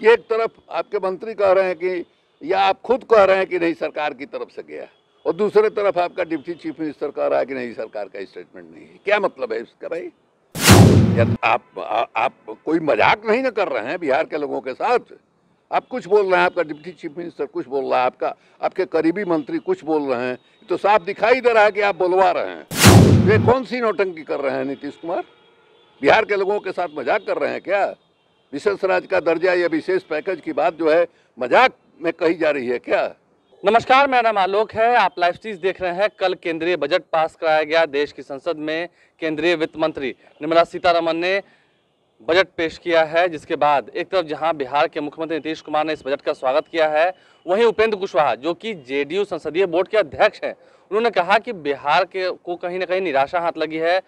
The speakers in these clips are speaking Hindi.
कि एक तरफ आपके मंत्री कह रहे हैं कि, या आप खुद कह रहे हैं कि नहीं सरकार की तरफ से गया, और दूसरे तरफ आपका डिप्टी चीफ मिनिस्टर कह रहा है कि नहीं सरकार का स्टेटमेंट नहीं है। क्या मतलब है इसका भाई? या आप कोई मजाक नहीं ना कर रहे हैं बिहार के लोगों के साथ? आप कुछ बोल रहे हैं, आपका डिप्टी चीफ मिनिस्टर कुछ बोल रहा है, आपके करीबी मंत्री कुछ बोल रहे हैं, तो साफ दिखाई दे रहा है कि आप बोलवा रहे हैं। ये कौन सी नौटंकी कर रहे हैं नीतीश कुमार? बिहार के लोगों के साथ मजाक कर रहे हैं क्या? विशेष राज्य का दर्जा या विशेष पैकेज की बात जो है मजाक में कही जा रही है क्या? नमस्कार, मेरा नाम आलोक है। आप लाइव स्ट्रीम देख रहे हैं। कल केंद्रीय बजट पास कराया गया। देश की संसद में केंद्रीय वित्त मंत्री निर्मला सीतारमण ने बजट पेश किया है, जिसके बाद एक तरफ जहां बिहार के मुख्यमंत्री नीतीश कुमार ने इस बजट का स्वागत किया है, वहीं उपेंद्र कुशवाहा जो कि जेडीयू संसदीय बोर्ड के अध्यक्ष हैं, उन्होंने कहा कि बिहार को कहीं ना कहीं निराशा हाथ लगी है।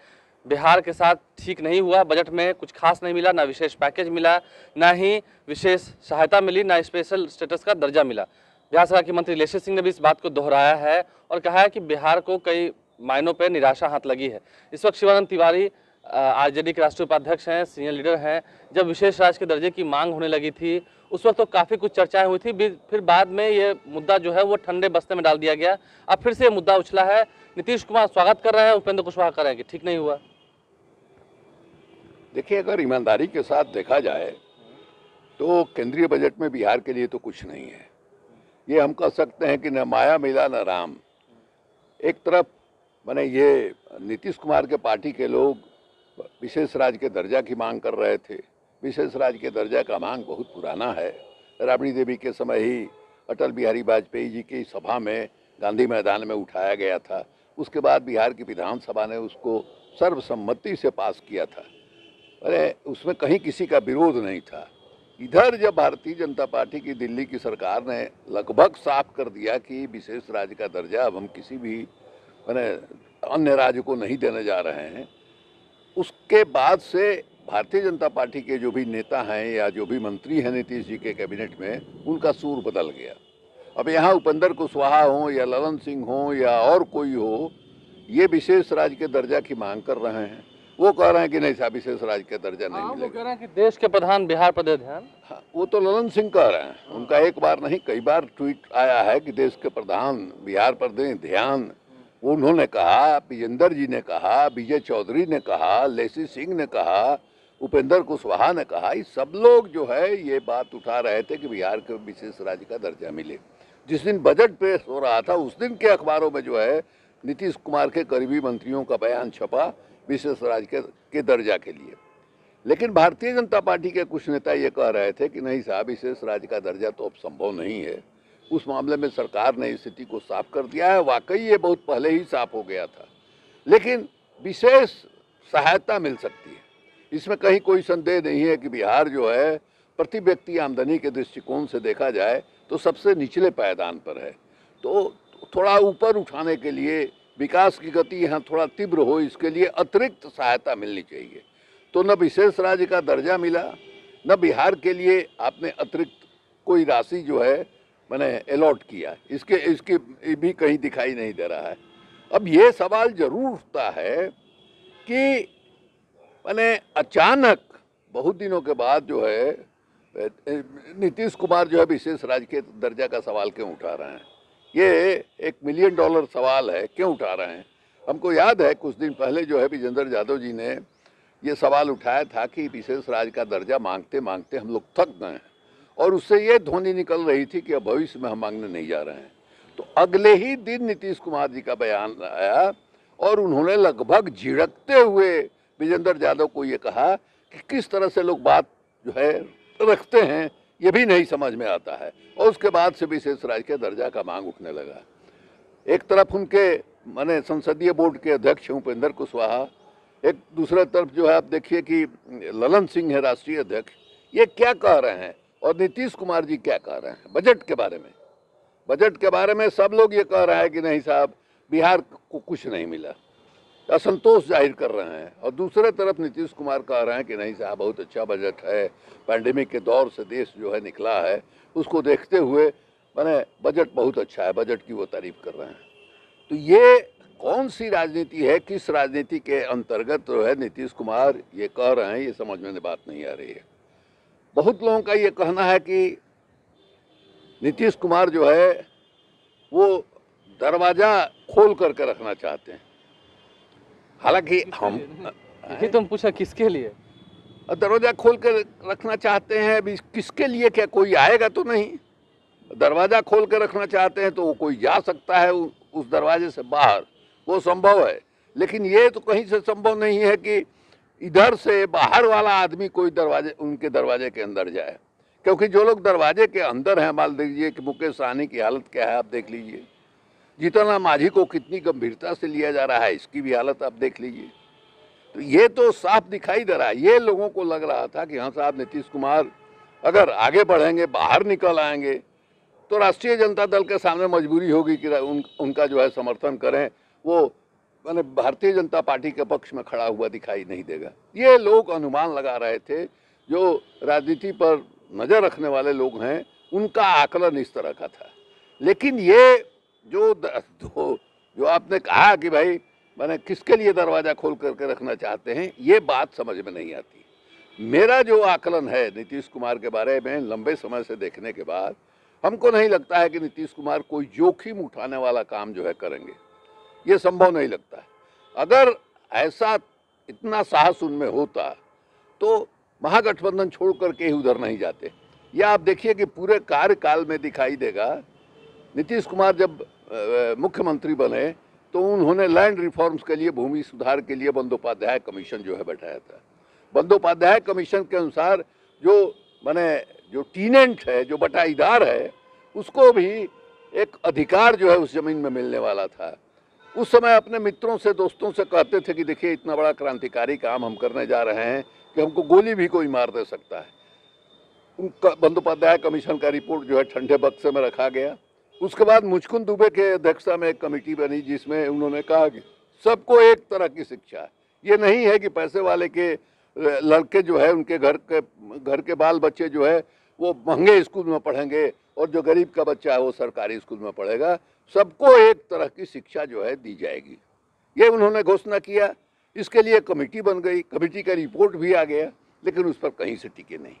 बिहार के साथ ठीक नहीं हुआ, बजट में कुछ खास नहीं मिला, ना विशेष पैकेज मिला, ना ही विशेष सहायता मिली, ना स्पेशल स्टेटस का दर्जा मिला। बिहार सरकार के मंत्री लेशी सिंह ने भी इस बात को दोहराया है और कहा है कि बिहार को कई मायनों पर निराशा हाथ लगी है। इस वक्त शिवानंद तिवारी आरजेडी के राष्ट्रीय उपाध्यक्ष हैं, सीनियर लीडर हैं। जब विशेष राज्य के दर्जे की मांग होने लगी थी उस वक्त तो काफ़ी कुछ चर्चाएं हुई थी, फिर बाद में ये मुद्दा जो है वो ठंडे बस्ते में डाल दिया गया। अब फिर से ये मुद्दा उछला है। नीतीश कुमार स्वागत कर रहे हैं, उपेंद्र कुशवाहा कर रहे हैं कि ठीक नहीं हुआ। देखिए, अगर ईमानदारी के साथ देखा जाए तो केंद्रीय बजट में बिहार के लिए तो कुछ नहीं है। ये हम कह सकते हैं कि न माया मिला न राम। एक तरफ माने ये नीतीश कुमार के पार्टी के लोग विशेष राज्य के दर्जा की मांग कर रहे थे। विशेष राज्य के दर्जा का मांग बहुत पुराना है। राबड़ी देवी के समय ही अटल बिहारी वाजपेयी जी की सभा में गांधी मैदान में उठाया गया था। उसके बाद बिहार की विधानसभा ने उसको सर्वसम्मति से पास किया था। अरे उसमें कहीं किसी का विरोध नहीं था। इधर जब भारतीय जनता पार्टी की दिल्ली की सरकार ने लगभग साफ कर दिया कि विशेष राज्य का दर्जा अब हम किसी भी अन्य राज्य को नहीं देने जा रहे हैं, उसके बाद से भारतीय जनता पार्टी के जो भी नेता हैं या जो भी मंत्री हैं नीतीश जी के कैबिनेट में, उनका सूर बदल गया। अब यहाँ उपेंद्र कुशवाहा हो या ललन सिंह हो या और कोई हो, ये विशेष राज्य के दर्जा की मांग कर रहे हैं। वो कह रहे हैं कि नहीं साहब विशेष राज्य का दर्जा नहीं मिलेगा। वो कह रहे हैं कि देश के प्रधान बिहार पर दे ध्यान। हाँ, वो तो ललन सिंह कह रहे हैं। उनका एक बार नहीं कई बार ट्वीट आया है कि देश के प्रधान बिहार पर दें ध्यान। वो उन्होंने कहा, विजेंद्र जी ने कहा, विजय चौधरी ने कहा, लेसी सिंह ने कहा, उपेंद्र कुशवाहा ने कहा। ये सब लोग जो है ये बात उठा रहे थे कि बिहार के विशेष राज्य का दर्जा मिले। जिस दिन बजट पेश हो रहा था उस दिन के अखबारों में जो है नीतीश कुमार के करीबी मंत्रियों का बयान छपा विशेष राज्य के दर्जा के लिए। लेकिन भारतीय जनता पार्टी के कुछ नेता ये कह रहे थे कि नहीं साहब विशेष राज्य का दर्जा तो अब संभव नहीं है। उस मामले में सरकार ने स्थिति को साफ कर दिया है। वाकई ये बहुत पहले ही साफ हो गया था, लेकिन विशेष सहायता मिल सकती है। इसमें कहीं कोई संदेह नहीं है कि बिहार जो है प्रति व्यक्ति आमदनी के दृष्टिकोण से देखा जाए तो सबसे निचले पायदान पर है। तो थोड़ा ऊपर उठाने के लिए, विकास की गति यहाँ थोड़ा तीव्र हो, इसके लिए अतिरिक्त सहायता मिलनी चाहिए। तो न विशेष राज्य का दर्जा मिला, न बिहार के लिए आपने अतिरिक्त कोई राशि जो है मैंने अलॉट किया। इसके भी कहीं दिखाई नहीं दे रहा है। अब ये सवाल जरूर उठता है कि मैंने अचानक बहुत दिनों के बाद जो है नीतीश कुमार जो है विशेष राज्य के दर्जा का सवाल क्यों उठा रहे हैं? ये $1 मिलियन सवाल है, क्यों उठा रहे हैं? हमको याद है कुछ दिन पहले जो है विजेंद्र यादव जी ने ये सवाल उठाया था कि विशेष राज्य का दर्जा मांगते मांगते हम लोग थक गए हैं, और उससे ये ध्वनि निकल रही थी कि अब भविष्य में हम मांगने नहीं जा रहे हैं। तो अगले ही दिन नीतीश कुमार जी का बयान आया और उन्होंने लगभग झिड़कते हुए विजेंद्र यादव को ये कहा कि किस तरह से लोग बात जो है रखते हैं ये भी नहीं समझ में आता है। और उसके बाद से विशेष राज्य के दर्जा का मांग उठने लगा। एक तरफ उनके माने संसदीय बोर्ड के अध्यक्ष उपेंद्र कुशवाहा, एक दूसरे तरफ जो है आप देखिए कि ललन सिंह है राष्ट्रीय अध्यक्ष। ये क्या कह रहे हैं और नीतीश कुमार जी क्या कह रहे हैं बजट के बारे में? बजट के बारे में सब लोग ये कह रहे हैं कि नहीं साहब बिहार को कुछ नहीं मिला, असंतोष जाहिर कर रहे हैं। और दूसरे तरफ नीतीश कुमार कह रहे हैं कि नहीं साहब बहुत अच्छा बजट है, पैंडेमिक के दौर से देश जो है निकला है, उसको देखते हुए मैंने बजट बहुत अच्छा है, बजट की वो तारीफ कर रहे हैं। तो ये कौन सी राजनीति है, किस राजनीति के अंतर्गत जो है नीतीश कुमार ये कह रहे हैं, ये समझ में बात नहीं आ रही है। बहुत लोगों का ये कहना है कि नीतीश कुमार जो है वो दरवाजा खोल करके रखना चाहते हैं। हालांकि हम यही तो हम पूछा किसके लिए। दरवाजा खोल कर रखना चाहते हैं, अभी किसके लिए, क्या कोई आएगा तो नहीं। दरवाजा खोल कर रखना चाहते हैं तो वो कोई जा सकता है उस दरवाजे से बाहर, वो संभव है। लेकिन ये तो कहीं से संभव नहीं है कि इधर से बाहर वाला आदमी कोई उनके दरवाजे के अंदर जाए, क्योंकि जो लोग दरवाजे के अंदर हैं, मान लीजिए कि मुकेश सहनी की हालत क्या है आप देख लीजिए, जीतन मांझी को कितनी गंभीरता से लिया जा रहा है, इसकी भी हालत आप देख लीजिए। तो ये तो साफ दिखाई दे रहा है। ये लोगों को लग रहा था कि हाँ साहब नीतीश कुमार अगर आगे बढ़ेंगे, बाहर निकल आएंगे, तो राष्ट्रीय जनता दल के सामने मजबूरी होगी कि उनका जो है समर्थन करें, वो मैंने भारतीय जनता पार्टी के पक्ष में खड़ा हुआ दिखाई नहीं देगा। ये लोग अनुमान लगा रहे थे, जो राजनीति पर नज़र रखने वाले लोग हैं उनका आकलन इस तरह का था। लेकिन ये जो आपने कहा कि भाई मैंने किसके लिए दरवाज़ा खोल करके रखना चाहते हैं, ये बात समझ में नहीं आती। मेरा जो आकलन है नीतीश कुमार के बारे में लंबे समय से देखने के बाद, हमको नहीं लगता है कि नीतीश कुमार कोई जोखिम उठाने वाला काम जो है करेंगे, ये संभव नहीं लगता है। अगर ऐसा इतना साहस उनमें होता तो महागठबंधन छोड़ करके ही उधर नहीं जाते। या आप देखिए कि पूरे कार्यकाल में दिखाई देगा, नीतीश कुमार जब मुख्यमंत्री बने तो उन्होंने लैंड रिफॉर्म्स के लिए, भूमि सुधार के लिए बंदोपाध्याय कमीशन जो है बैठाया था। बंदोपाध्याय कमीशन के अनुसार जो टीनेंट है, जो बटाईदार है, उसको भी एक अधिकार जो है उस जमीन में मिलने वाला था। उस समय अपने मित्रों से, दोस्तों से कहते थे कि देखिए इतना बड़ा क्रांतिकारी काम हम करने जा रहे हैं कि हमको गोली भी कोई मार दे सकता है। उनका बंदोपाध्याय कमीशन का रिपोर्ट जो है ठंडे बक्से में रखा गया। उसके बाद मुचकुंद दुबे के अध्यक्षता में एक कमेटी बनी जिसमें उन्होंने कहा कि सबको एक तरह की शिक्षा, ये नहीं है कि पैसे वाले के लड़के जो है उनके घर के बाल बच्चे जो है वो महंगे स्कूल में पढ़ेंगे और जो गरीब का बच्चा है वो सरकारी स्कूल में पढ़ेगा। सबको एक तरह की शिक्षा जो है दी जाएगी, ये उन्होंने घोषणा किया। इसके लिए कमेटी बन गई, कमेटी का रिपोर्ट भी आ गया, लेकिन उस पर कहीं से टिके नहीं।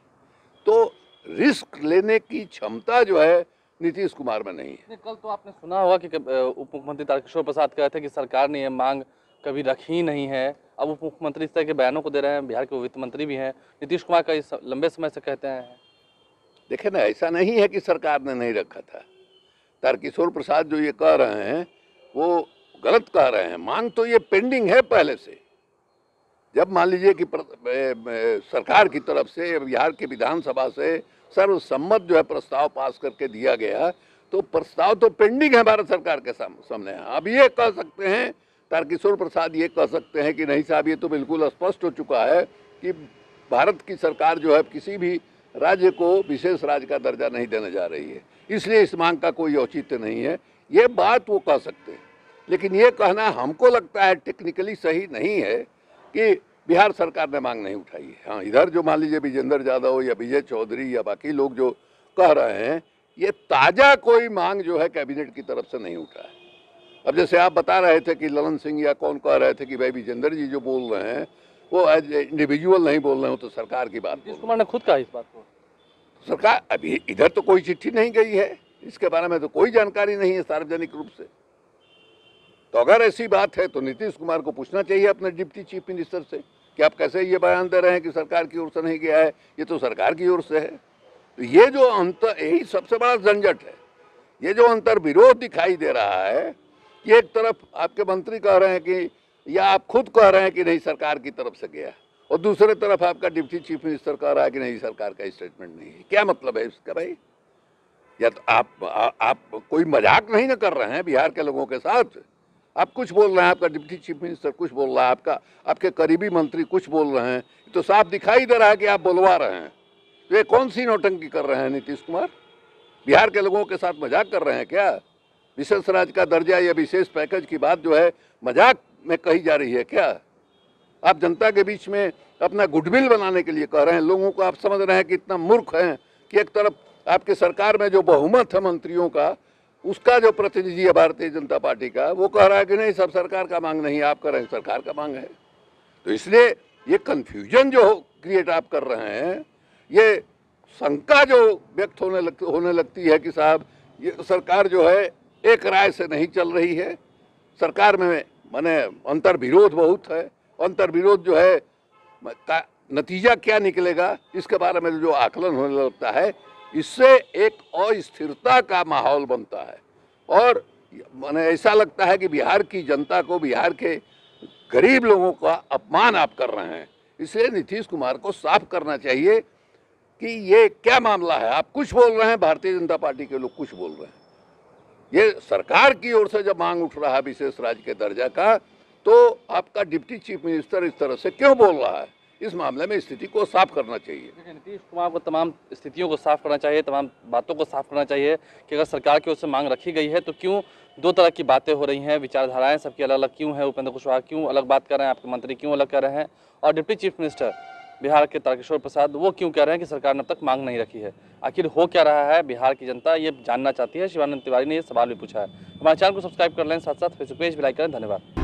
तो रिस्क लेने की क्षमता जो है नीतीश कुमार में नहीं है। कल तो आपने सुना होगा कि उप मुख्यमंत्री तारकिशोर प्रसाद कह रहे थे कि सरकार ने यह मांग कभी रखी ही नहीं है। अब उप मुख्यमंत्री इस तरह के बयानों को दे रहे हैं, बिहार के वित्त मंत्री भी हैं, नीतीश कुमार का इस लंबे समय से कहते हैं। देखिए ना, ऐसा नहीं है कि सरकार ने नहीं रखा था। तारकिशोर प्रसाद जो ये कह रहे हैं वो गलत कह रहे हैं। मांग तो ये पेंडिंग है पहले से। जब मान लीजिए कि सरकार की तरफ से, बिहार की विधानसभा से सर्वसम्मत जो है प्रस्ताव पास करके दिया गया, तो प्रस्ताव तो पेंडिंग है भारत सरकार के सामने। अब ये कह सकते हैं, तारकिशोर प्रसाद ये कह सकते हैं कि नहीं साहब ये तो बिल्कुल स्पष्ट हो चुका है कि भारत की सरकार जो है किसी भी राज्य को विशेष राज्य का दर्जा नहीं देने जा रही है, इसलिए इस मांग का कोई औचित्य नहीं है। ये बात वो कह सकते हैं, लेकिन ये कहना हमको लगता है टेक्निकली सही नहीं है कि बिहार सरकार ने मांग नहीं उठाई है। हाँ, इधर जो मान लीजिए विजेंद्र यादव या विजय चौधरी या बाकी लोग जो कह रहे हैं, ये ताज़ा कोई मांग जो है कैबिनेट की तरफ से नहीं उठा है। अब जैसे आप बता रहे थे कि ललन सिंह या कौन कह रहे थे कि भाई विजेंद्र जी जो बोल रहे हैं वो एज इंडिविजुअल नहीं बोल रहे हो, तो सरकार की बात। नीतीश कुमार ने खुद कहा इस बात को। सरकार अभी इधर तो कोई चिट्ठी नहीं गई है, इसके बारे में तो कोई जानकारी नहीं है सार्वजनिक रूप से। तो अगर ऐसी बात है तो नीतीश कुमार को पूछना चाहिए अपने डिप्टी चीफ मिनिस्टर से कि आप कैसे ये बयान दे रहे हैं कि सरकार की ओर से नहीं गया है, ये तो सरकार की ओर से है। तो ये जो अंतर, यही सबसे बड़ा झंझट है। ये जो अंतर विरोध दिखाई दे रहा है कि एक तरफ आपके मंत्री कह रहे हैं कि, या आप खुद कह रहे हैं कि नहीं सरकार की तरफ से गया, और दूसरे तरफ आपका डिप्टी चीफ मिनिस्टर कह रहा है कि नहीं सरकार का स्टेटमेंट नहीं है। क्या मतलब है इसका भाई? या तो आप कोई मजाक नहीं ना कर रहे हैं बिहार के लोगों के साथ? आप कुछ बोल रहे हैं, आपका डिप्टी चीफ मिनिस्टर कुछ बोल रहा है, आपके करीबी मंत्री कुछ बोल रहे हैं, तो साफ दिखाई दे रहा है कि आप बोलवा रहे हैं। तो ये कौन सी नौटंकी कर रहे हैं नीतीश कुमार? बिहार के लोगों के साथ मजाक कर रहे हैं क्या? विशेष राज्य का दर्जा या विशेष पैकेज की बात जो है मजाक में कही जा रही है क्या? आप जनता के बीच में अपना गुडविल बनाने के लिए कह रहे हैं। लोगों को आप समझ रहे हैं कि इतना मूर्ख हैं कि एक तरफ आपके सरकार में जो बहुमत है मंत्रियों का, उसका जो प्रतिनिधि है भारतीय जनता पार्टी का, वो कह रहा है कि नहीं सब सरकार का मांग नहीं, आप कह रहे हैं सरकार का मांग है। तो इसलिए ये कन्फ्यूजन जो क्रिएट आप कर रहे हैं, ये शंका जो व्यक्त होने लगती है कि साहब ये सरकार जो है एक राय से नहीं चल रही है, सरकार में माने अंतर्विरोध बहुत है, अंतर्विरोध जो है का नतीजा क्या निकलेगा इसके बारे में जो आकलन होने लगता है, इससे एक अस्थिरता का माहौल बनता है और माने ऐसा लगता है कि बिहार की जनता को, बिहार के गरीब लोगों का अपमान आप कर रहे हैं। इसलिए नीतीश कुमार को साफ करना चाहिए कि ये क्या मामला है। आप कुछ बोल रहे हैं, भारतीय जनता पार्टी के लोग कुछ बोल रहे हैं। ये सरकार की ओर से जब मांग उठ रहा है विशेष राज्य के दर्जा का, तो आपका डिप्टी चीफ मिनिस्टर इस तरह से क्यों बोल रहा है? इस मामले में स्थिति को साफ करना चाहिए। नीतीश कुमार को तमाम स्थितियों को साफ करना चाहिए, तमाम बातों को साफ करना चाहिए कि अगर सरकार की ओर से मांग रखी गई है तो क्यों दो तरह की बातें हो रही हैं, विचारधाराएं सबकी अलग अलग क्यों है, उपेंद्र कुशवाहा क्यों अलग बात कर रहे हैं, आपके मंत्री क्यों अलग कर रहे हैं, और डिप्टी चीफ मिनिस्टर बिहार के तारकिशोर प्रसाद वो क्यों कह रहे हैं कि सरकार ने अब तक मांग नहीं रखी है। आखिर हो क्या रहा है, बिहार की जनता ये जानना चाहती है। शिवानंद तिवारी ने ये सवाल भी पूछा है। हमारे चैनल को सब्सक्राइब कर लें, साथ साथ फेसबुक पेज भी लाइक करें। धन्यवाद।